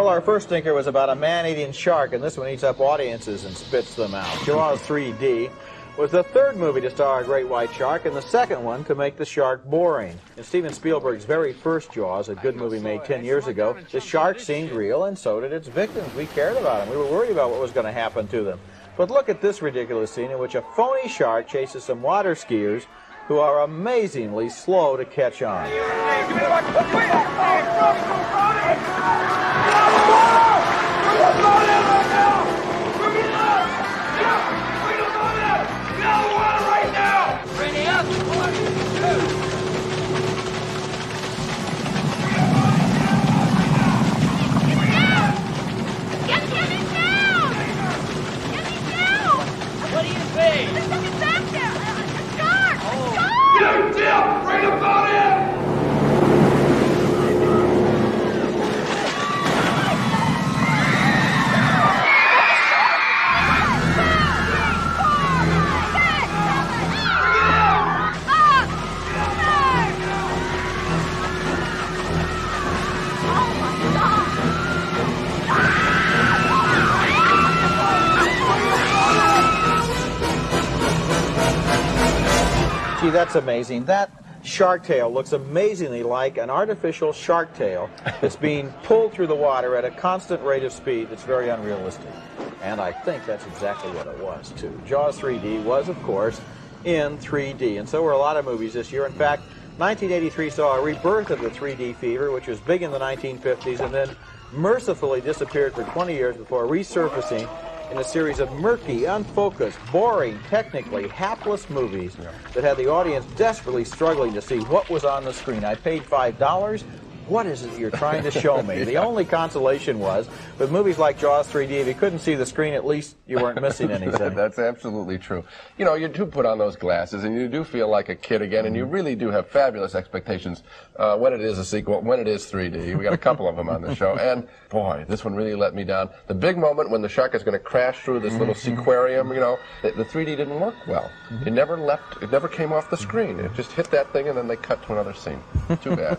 Well, our first stinker was about a man-eating shark, and this one eats up audiences and spits them out. Jaws 3D was the third movie to star a great white shark, and the second one to make the shark boring. In Steven Spielberg's very first Jaws, a good movie made 10 years ago, the shark seemed real, and so did its victims. We cared about them. We were worried about what was going to happen to them. But look at this ridiculous scene in which a phony shark chases some water skiers who are amazingly slow to catch on. Gee, that's amazing. That shark tail looks amazingly like an artificial shark tail that's being pulled through the water at a constant rate of speed that's very unrealistic. And I think that's exactly what it was, too. Jaws 3D was, of course, in 3D. And so were a lot of movies this year. In fact, 1983 saw a rebirth of the 3D fever, which was big in the 1950s and then mercifully disappeared for 20 years before resurfacing in a series of murky, unfocused, boring, technically hapless movies that had the audience desperately struggling to see what was on the screen. I paid $5. What is it you're trying to show me? The only consolation was, with movies like Jaws 3D, if you couldn't see the screen, at least you weren't missing anything. That's absolutely true. You know, you do put on those glasses, and you do feel like a kid again, and you really do have fabulous expectations when it is a sequel, when it is 3D. We got a couple of them on the show, and boy, this one really let me down. The big moment when the shark is going to crash through this little sequarium, you know, the 3D didn't work well. It never left, it never came off the screen. It just hit that thing, and then they cut to another scene. Too bad.